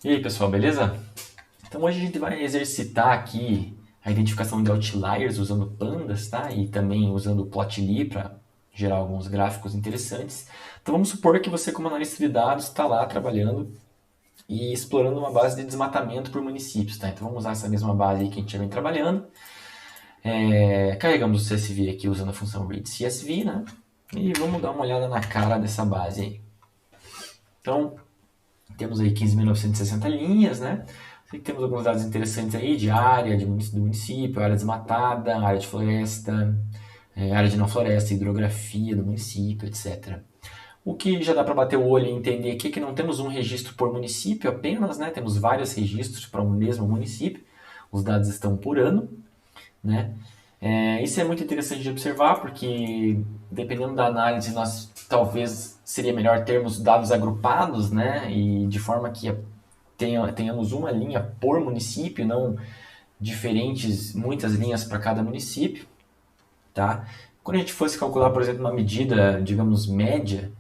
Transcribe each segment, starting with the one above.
E aí, pessoal, beleza? Então hoje a gente vai exercitar aqui a identificação de outliers usando pandas, tá? E também usando o plotly para gerar alguns gráficos interessantes. Então vamos supor que você, como analista de dados, está lá trabalhando e explorando uma base de desmatamento por municípios, tá? Então vamos usar essa mesma base aí que a gente já vem trabalhando. Carregamos o CSV aqui usando a função readCSV, né? E vamos dar uma olhada na cara dessa base aí. Então, temos aí 15.960 linhas, né? Temos alguns dados interessantes aí de área do município, área desmatada, área de floresta, área de não floresta, hidrografia do município, etc. O que já dá para bater o olho e entender aqui é que não temos um registro por município apenas, né? Temos vários registros para um mesmo município. Os dados estão por ano, né? Isso é muito interessante de observar, porque dependendo da análise, nós talvez seria melhor termos dados agrupados, né? E de forma que tenhamos uma linha por município, não muitas linhas para cada município, tá? Quando a gente fosse calcular, por exemplo, uma medida, digamos, média,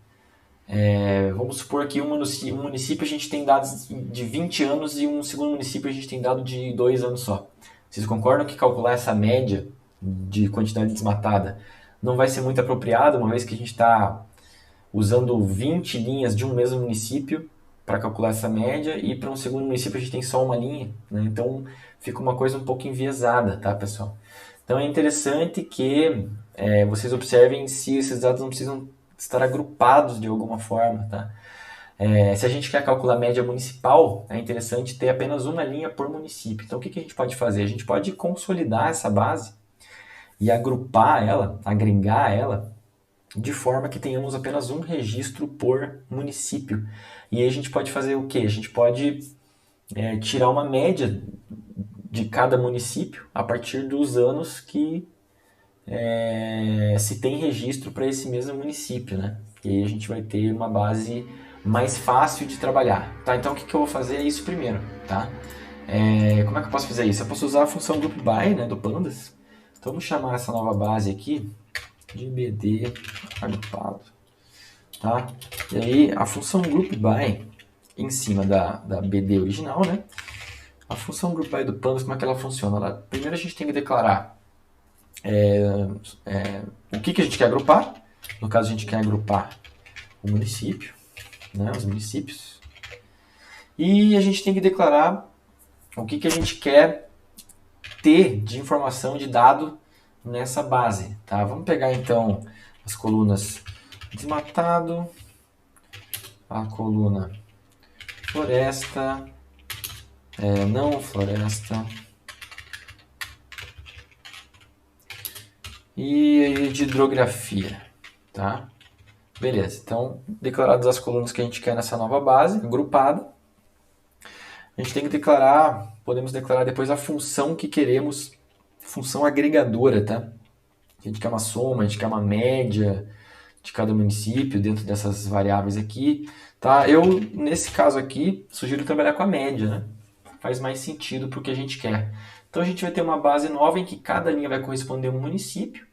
vamos supor que um município a gente tem dados de 20 anos e um segundo município a gente tem dado de 2 anos só. Vocês concordam que calcular essa média de quantidade desmatada não vai ser muito apropriado, uma vez que a gente está usando 20 linhas de um mesmo município para calcular essa média e para um segundo município a gente tem só uma linha, né? Então fica uma coisa um pouco enviesada, tá, pessoal? Então é interessante que vocês observem se esses dados não precisam estar agrupados de alguma forma, tá? Se a gente quer calcular a média municipal, é interessante ter apenas uma linha por município. Então o que a gente pode fazer? A gente pode consolidar essa base e agrupar ela, agregar ela, de forma que tenhamos apenas um registro por município. E aí a gente pode fazer o quê? A gente pode tirar uma média de cada município a partir dos anos que se tem registro para esse mesmo município, né? E aí a gente vai ter uma base mais fácil de trabalhar. Tá, então o que eu vou fazer é isso primeiro, tá? Como é que eu posso fazer isso? Eu posso usar a função groupby, né, do pandas. Então vamos chamar essa nova base aqui de BD agrupado, tá? E aí a função groupby em cima da BD original, né? A função groupby do pandas, como é que ela funciona? Primeiro a gente tem que declarar o que a gente quer agrupar. No caso a gente quer agrupar o município, né? Os municípios. E a gente tem que declarar o que a gente quer ter de informação de dado nessa base, tá? Vamos pegar então as colunas desmatado, a coluna floresta, não floresta e de hidrografia, tá? Beleza, então declaradas as colunas que a gente quer nessa nova base, agrupada, a gente tem que podemos declarar depois a função que queremos, função agregadora, tá? A gente quer uma soma, a gente quer uma média de cada município dentro dessas variáveis aqui, tá? Eu, nesse caso aqui, sugiro trabalhar com a média, né? Faz mais sentido para o que a gente quer. Então a gente vai ter uma base nova em que cada linha vai corresponder a um município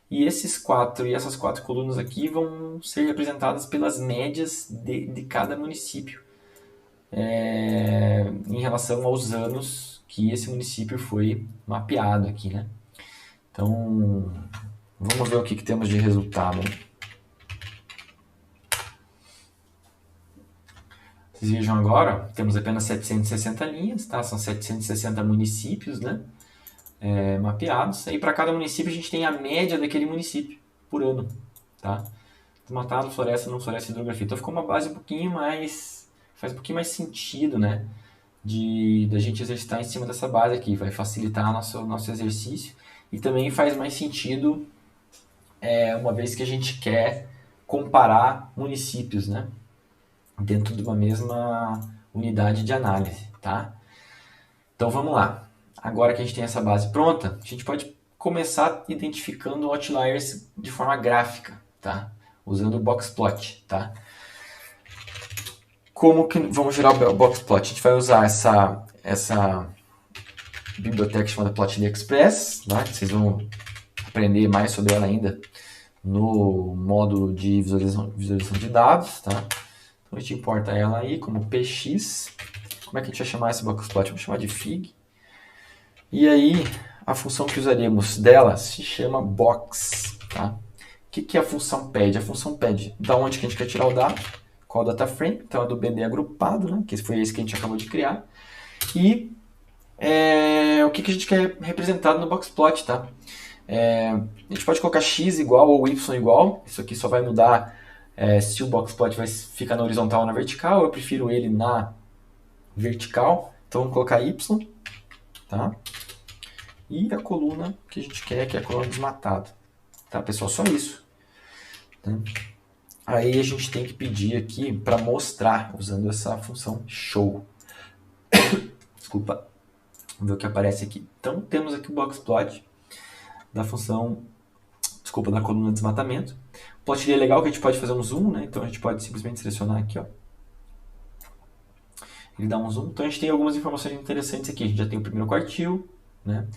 e essas quatro colunas aqui vão ser representadas pelas médias de cada município em relação aos anos que esse município foi mapeado aqui, né? Então, vamos ver o que temos de resultado. Vocês vejam agora, temos apenas 760 linhas, tá? São 760 municípios, né? Mapeados. E para cada município a gente tem a média daquele município por ano, tá? Desmatado, floresta, não floresta, hidrografia. Então ficou uma base faz um pouquinho mais sentido, né? Da gente exercitar em cima dessa base aqui. Vai facilitar nosso exercício e também faz mais sentido uma vez que a gente quer comparar municípios, né? Dentro de uma mesma unidade de análise, tá? Então vamos lá. Agora que a gente tem essa base pronta, a gente pode começar identificando outliers de forma gráfica, tá? Usando o boxplot, tá? Como que vamos gerar o boxplot? A gente vai usar essa biblioteca chamada Plotly Express, tá? Vocês vão aprender mais sobre ela ainda no módulo de visualização de dados, tá? Então a gente importa ela aí como px Como é que a gente vai chamar esse boxplot? Vamos chamar de fig. E aí, a função que usaríamos dela se chama box. Tá? O que é a função pad? A função pad, da onde que a gente quer tirar o dado, qual o data frame, então é do BD agrupado, né? Que foi esse que a gente acabou de criar. E o que a gente quer representado no boxplot, tá? A gente pode colocar x igual ou y igual, isso aqui só vai mudar se o boxplot vai ficar na horizontal ou na vertical, eu prefiro ele na vertical, então vamos colocar y, tá? E a coluna que a gente quer, que é a coluna desmatada, tá pessoal? Só isso. Tá? Aí a gente tem que pedir aqui para mostrar, usando essa função show. Desculpa, vamos ver o que aparece aqui. Então temos aqui o boxplot da função, desculpa, da coluna de desmatamento. O plot é legal que a gente pode fazer um zoom, né? Então a gente pode simplesmente selecionar aqui, ó. Ele dá um zoom. Então a gente tem algumas informações interessantes aqui. A gente já tem o primeiro quartil, né?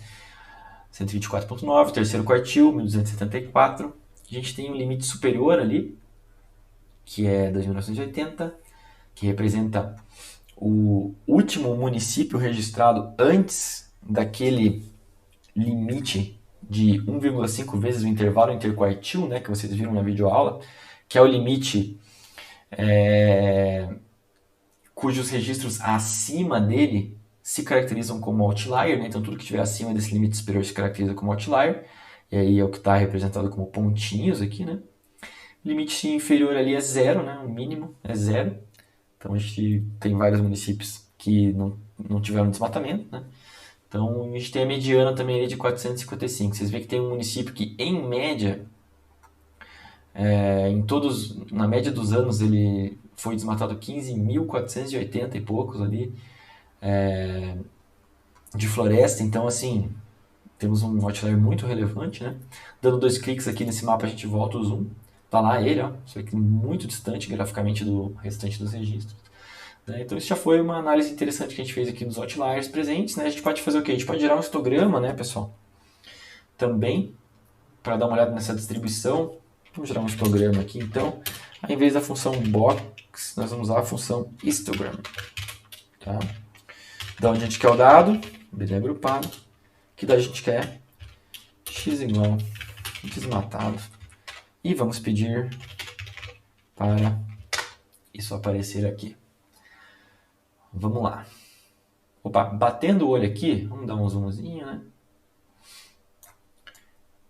124.9, terceiro quartil, 1274. A gente tem um limite superior ali, que é 2.980, que representa o último município registrado antes daquele limite de 1,5 vezes o intervalo interquartil, né, que vocês viram na videoaula, que é o limite cujos registros acima dele se caracterizam como outlier, né? Então tudo que estiver acima desse limite superior se caracteriza como outlier, e aí é o que está representado como pontinhos aqui, né? O limite inferior ali é zero, né? O mínimo é zero. Então a gente tem vários municípios que não tiveram desmatamento, né? Então a gente tem a mediana também ali de 455. Vocês veem que tem um município que, em média, na média dos anos, ele foi desmatado 15.480 e poucos ali de floresta. Então, assim, temos um outlier muito relevante, né? Dando 2 cliques aqui nesse mapa, a gente volta o zoom. Tá lá ele, ó. Só que muito distante graficamente do restante dos registros. Né? Então, isso já foi uma análise interessante que a gente fez aqui dos outliers presentes, né? A gente pode fazer o quê? A gente pode gerar um histograma, né, pessoal? Também, para dar uma olhada nessa distribuição. Vamos gerar um histograma aqui, então. Ao invés da função box, nós vamos usar a função histogram. Tá? Da onde a gente quer o dado, BD agrupado. Que daí a gente quer x igual desmatado. E vamos pedir para isso aparecer aqui. Vamos lá. Opa, batendo o olho aqui, vamos dar um zoomzinho, né?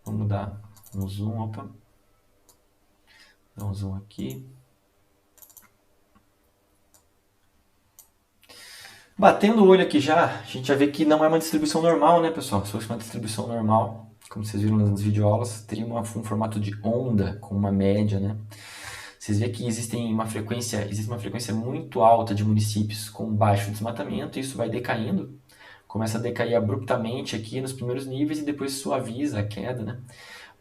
Vamos dar um zoom, opa. Dá um zoom aqui. Batendo o olho aqui já, a gente já vê que não é uma distribuição normal, né, pessoal? Se fosse uma distribuição normal, como vocês viram nas videoaulas, teria um formato de onda com uma média, né? Vocês veem que existe uma frequência muito alta de municípios com baixo desmatamento, e isso vai decaindo, começa a decair abruptamente aqui nos primeiros níveis e depois suaviza a queda, né?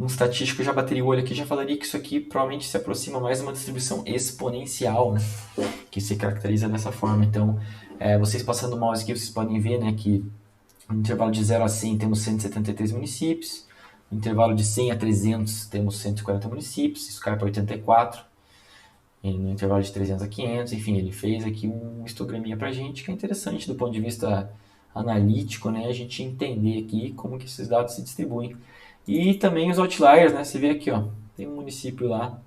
Um estatístico já bateria o olho aqui, já falaria que isso aqui provavelmente se aproxima mais de uma distribuição exponencial, né? Que se caracteriza dessa forma. Então, vocês passando o mouse aqui, vocês podem ver, né, que no intervalo de 0 a 100 temos 173 municípios, no intervalo de 100 a 300 temos 140 municípios, isso cai para 84, e no intervalo de 300 a 500, enfim, ele fez aqui um histograminha para a gente, que é interessante do ponto de vista analítico, né, a gente entender aqui como que esses dados se distribuem. E também os outliers, né, você vê aqui, ó, tem um município lá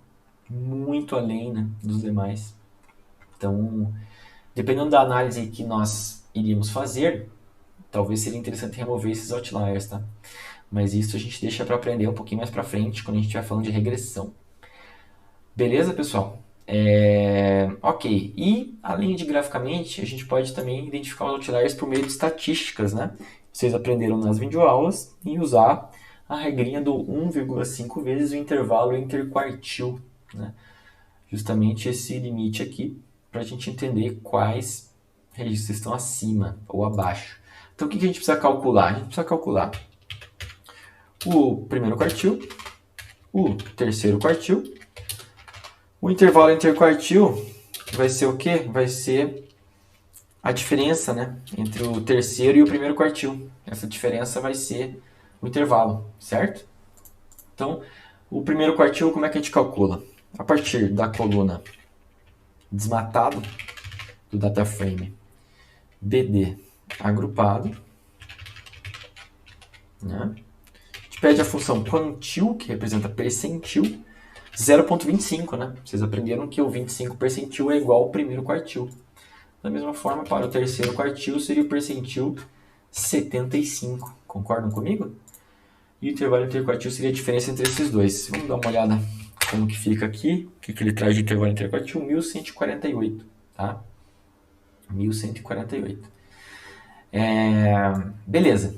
muito além, né, dos demais. Então, dependendo da análise que nós iríamos fazer, talvez seria interessante remover esses outliers, tá? Mas isso a gente deixa para aprender um pouquinho mais para frente, quando a gente estiver falando de regressão. Beleza, pessoal? Ok. E, além de graficamente, a gente pode também identificar os outliers por meio de estatísticas, né? Vocês aprenderam nas videoaulas em usar a regrinha do 1,5 vezes o intervalo interquartil, né? Justamente esse limite aqui, para a gente entender quais registros estão acima ou abaixo. Então, o que a gente precisa calcular? A gente precisa calcular o primeiro quartil, o terceiro quartil. O intervalo interquartil vai ser o quê? Vai ser a diferença, né, entre o terceiro e o primeiro quartil. Essa diferença vai ser o intervalo, certo? Então, o primeiro quartil, como é que a gente calcula? A partir da coluna desmatado do data frame BD agrupado, né? A gente pede a função quantil, que representa percentil, 0,25, né? Vocês aprenderam que o 25 percentil é igual ao primeiro quartil. Da mesma forma, para o terceiro quartil seria o percentil 75. Concordam comigo? E o intervalo interquartil seria a diferença entre esses dois. Vamos dar uma olhada como que fica aqui. O que ele traz de intervalo interquartil? 1148, tá? 1148. Beleza.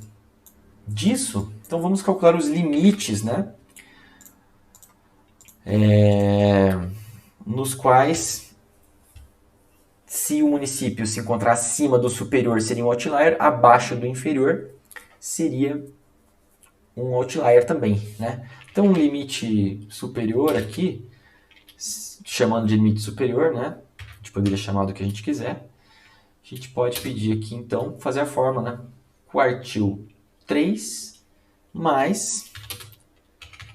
Disso, então vamos calcular os limites, né? Nos quais, se o município se encontrar acima do superior, seria um outlier, abaixo do inferior, seria um outlier também, né? Então, um limite superior aqui, chamando de limite superior, né? A gente poderia chamar do que a gente quiser. A gente pode pedir aqui, então, fazer a fórmula, né? Quartil 3 mais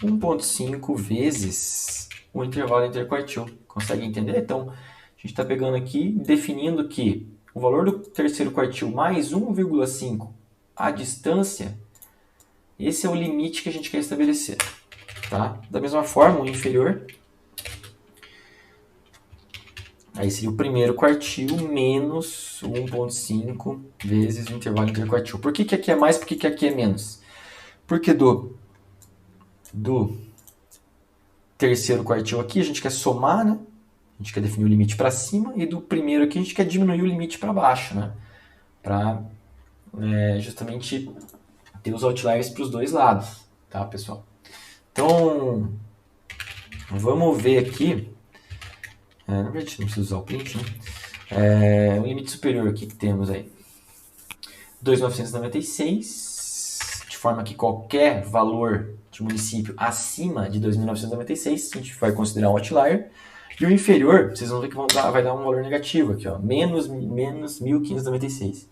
1,5 vezes o intervalo interquartil. Consegue entender? Então, a gente está pegando aqui, definindo que o valor do terceiro quartil mais 1,5 a distância, esse é o limite que a gente quer estabelecer. Tá? Da mesma forma, o inferior, aí seria o primeiro quartil menos 1,5 vezes o intervalo interquartil. Por que aqui é mais, por que aqui é menos? Porque do terceiro quartil aqui a gente quer somar, né? A gente quer definir o limite para cima, e do primeiro aqui a gente quer diminuir o limite para baixo, né? Para justamente ter os outliers para os dois lados, tá, pessoal? Então, vamos ver aqui. Na verdade, não precisa usar o print, né? O limite superior aqui que temos aí, 2.996, de forma que qualquer valor de município acima de 2.996 a gente vai considerar um outlier. E o inferior, vocês vão ver que vai dar um valor negativo aqui, ó, menos 1.596.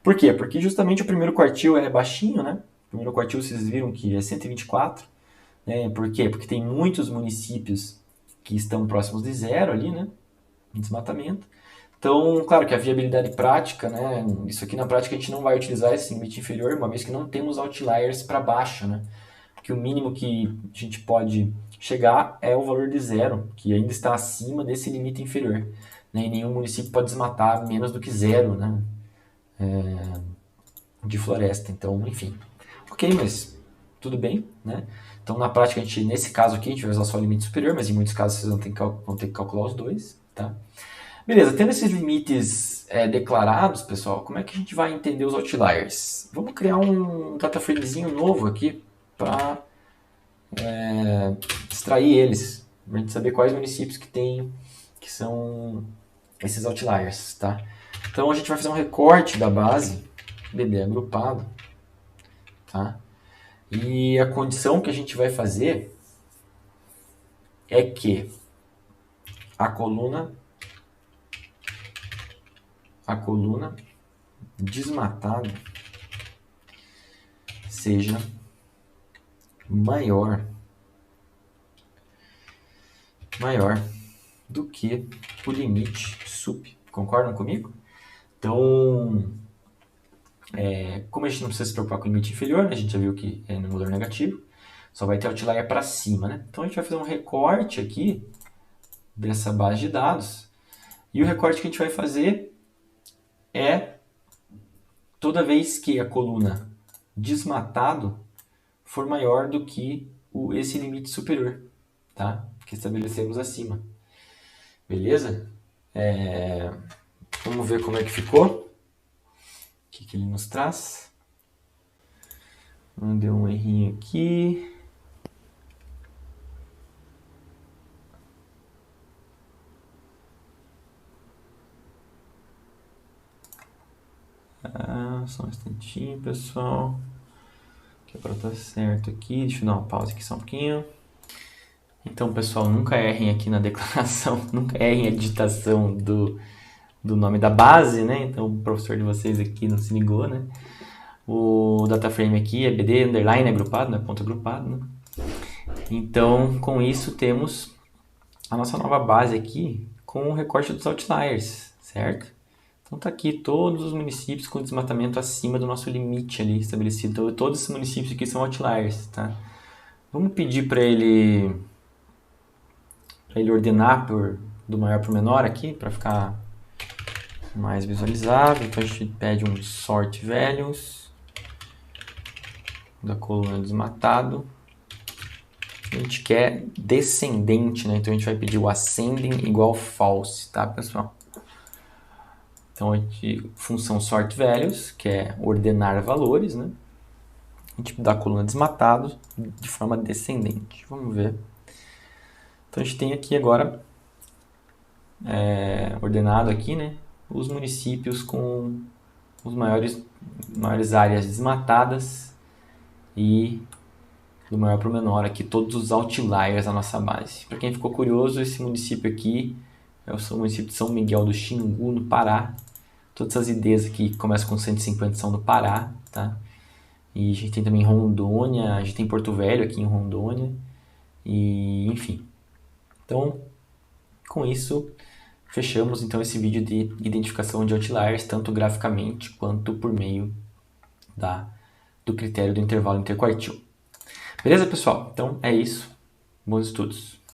Por quê? Porque justamente o primeiro quartil é baixinho, né? O primeiro quartil vocês viram que é 124. Né? Por quê? Porque tem muitos municípios que estão próximos de zero ali, né? Em desmatamento. Então, claro que a viabilidade prática, né? Isso aqui na prática a gente não vai utilizar esse limite inferior, uma vez que não temos outliers para baixo, né? Porque o mínimo que a gente pode chegar é o valor de zero, que ainda está acima desse limite inferior. Né? E nenhum município pode desmatar menos do que zero, né? De floresta. Então, enfim. Ok, mas tudo bem, né? Então, na prática, nesse caso aqui, a gente vai usar só o limite superior, mas em muitos casos vocês vão ter que calcular os dois, tá? Beleza, tendo esses limites declarados, pessoal, como é que a gente vai entender os outliers? Vamos criar um data framezinho novo aqui para extrair eles, para a gente saber quais municípios que são esses outliers, tá? Então, a gente vai fazer um recorte da base BD agrupado, tá? E a condição que a gente vai fazer é que a coluna desmatada seja maior do que o limite sup. Concordam comigo? Então, como a gente não precisa se preocupar com o limite inferior, né? A gente já viu que é no valor negativo, só vai ter outlier para cima, né? Então a gente vai fazer um recorte aqui dessa base de dados, e o recorte que a gente vai fazer é toda vez que a coluna desmatado for maior do que esse limite superior, tá? Que estabelecemos acima. Beleza? Vamos ver como é que ficou. O que ele nos traz. Deu um errinho aqui. Só um instantinho, pessoal. Que é para estar certo aqui. Deixa eu dar uma pausa aqui só um pouquinho. Então, pessoal, nunca errem aqui na declaração, nunca errem a digitação do nome da base, né? Então, o professor de vocês aqui não se ligou, né? O data frame aqui é BD underline agrupado, né? Ponto agrupado, né? Então, com isso, temos a nossa nova base aqui com o recorte dos outliers, certo? Então, Então tá aqui todos os municípios com desmatamento acima do nosso limite ali estabelecido. Então, todos esses municípios aqui são outliers, tá? Vamos pedir para ele ordenar do maior para o menor aqui, para ficar mais visualizável. Então a gente pede um sort values da coluna desmatado. A gente quer descendente, né? Então a gente vai pedir o ascending igual false, tá, pessoal? Então a gente, função sort values, que é ordenar valores, né? A gente dá a coluna desmatado de forma descendente. Vamos ver. Então a gente tem aqui agora ordenado aqui, né? Os municípios com os maiores áreas desmatadas e do maior para o menor aqui, todos os outliers da nossa base. Para quem ficou curioso, esse município aqui é o município de São Miguel do Xingu, no Pará. Todas essas IDs aqui começam com 150 são do Pará, tá? E a gente tem também Rondônia, a gente tem Porto Velho aqui em Rondônia, e enfim. Então, com isso, fechamos então esse vídeo de identificação de outliers, tanto graficamente quanto por meio do critério do intervalo interquartil. Beleza, pessoal? Então é isso. Bons estudos.